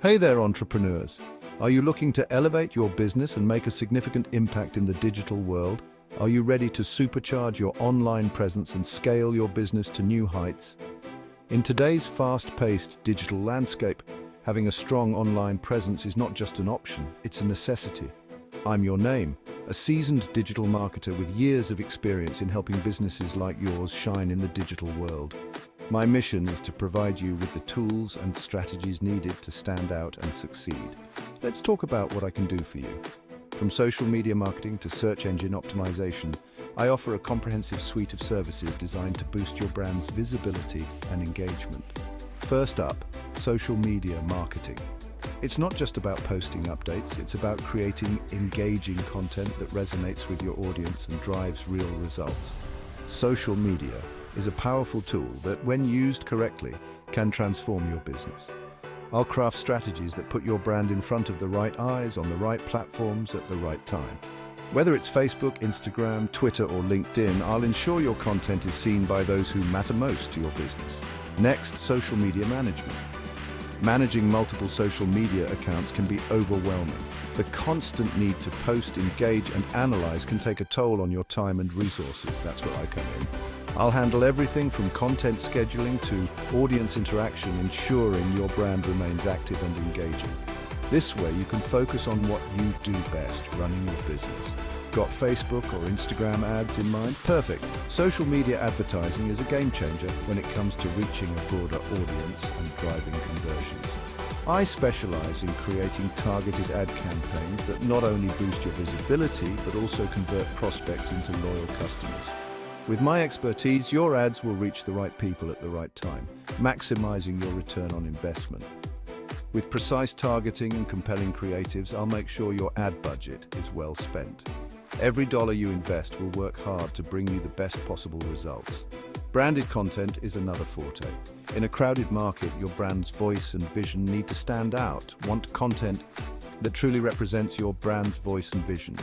Hey there, entrepreneurs. Are you looking to elevate your business and make a significant impact in the digital world? Are you ready to supercharge your online presence and scale your business to new heights? In today's fast-paced digital landscape, having a strong online presence is not just an option, it's a necessity. I'm Your Name, a seasoned digital marketer with years of experience in helping businesses like yours shine in the digital world. My mission is to provide you with the tools and strategies needed to stand out and succeed. Let's talk about what I can do for you. From social media marketing to search engine optimization, I offer a comprehensive suite of services designed to boost your brand's visibility and engagement. First up, social media marketing. It's not just about posting updates, it's about creating engaging content that resonates with your audience and drives real results. Social media is a powerful tool that, when used correctly, can transform your business. I'll craft strategies that put your brand in front of the right eyes on the right platforms at the right time. Whether it's Facebook, Instagram, Twitter, or LinkedIn, I'll ensure your content is seen by those who matter most to your business. Next, social media management. Managing multiple social media accounts can be overwhelming. The constant need to post, engage, and analyze can take a toll on your time and resources. That's where I come in. I'll handle everything from content scheduling to audience interaction, ensuring your brand remains active and engaging. This way, you can focus on what you do best, running your business. Got Facebook or Instagram ads in mind? Perfect. Social media advertising is a game changer when it comes to reaching a broader audience and driving conversions. I specialize in creating targeted ad campaigns that not only boost your visibility, but also convert prospects into loyal customers. With my expertise, your ads will reach the right people at the right time, maximizing your return on investment. With precise targeting and compelling creatives, I'll make sure your ad budget is well spent. Every dollar you invest will work hard to bring you the best possible results. Branded content is another forte. In a crowded market, your brand's voice and vision need to stand out. Want content that truly represents your brand's voice and vision.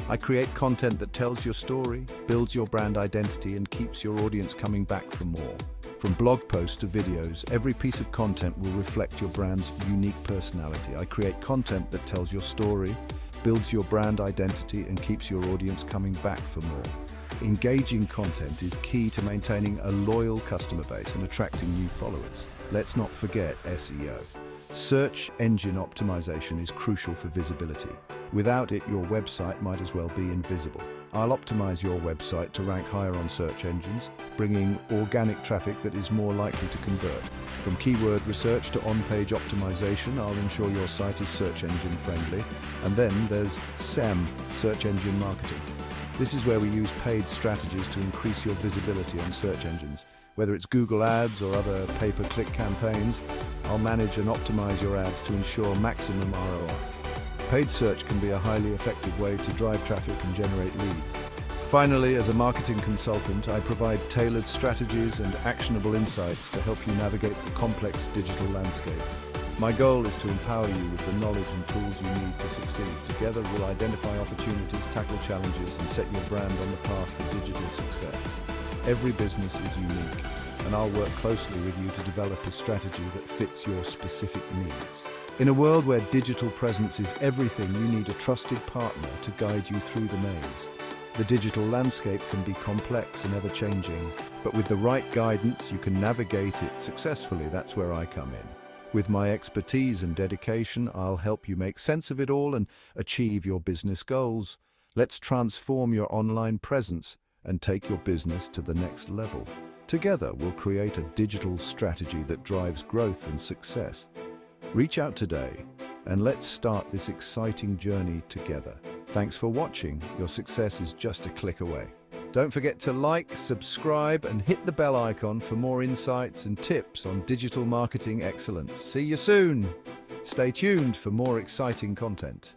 I create content that tells your story, builds your brand identity, and keeps your audience coming back for more. From blog posts to videos, every piece of content will reflect your brand's unique personality. I create content that tells your story, builds your brand identity, and keeps your audience coming back for more. Engaging content is key to maintaining a loyal customer base and attracting new followers. Let's not forget SEO. Search engine optimization is crucial for visibility. Without it, your website might as well be invisible. I'll optimize your website to rank higher on search engines, bringing organic traffic that is more likely to convert. From keyword research to on-page optimization, I'll ensure your site is search engine friendly. And then there's SEM, search engine marketing. This is where we use paid strategies to increase your visibility on search engines. Whether it's Google Ads or other pay-per-click campaigns, I'll manage and optimize your ads to ensure maximum ROI. Paid search can be a highly effective way to drive traffic and generate leads. Finally, as a marketing consultant, I provide tailored strategies and actionable insights to help you navigate the complex digital landscape. My goal is to empower you with the knowledge and tools you need to succeed. Together, we'll identify opportunities, tackle challenges, and set your brand on the path to digital success. Every business is unique, and I'll work closely with you to develop a strategy that fits your specific needs. In a world where digital presence is everything, you need a trusted partner to guide you through the maze. The digital landscape can be complex and ever-changing, but with the right guidance, you can navigate it successfully. That's where I come in. With my expertise and dedication, I'll help you make sense of it all and achieve your business goals. Let's transform your online presence and take your business to the next level. Together, we'll create a digital strategy that drives growth and success. Reach out today and let's start this exciting journey together. Thanks for watching. Your success is just a click away. Don't forget to like, subscribe, and hit the bell icon for more insights and tips on digital marketing excellence. See you soon. Stay tuned for more exciting content.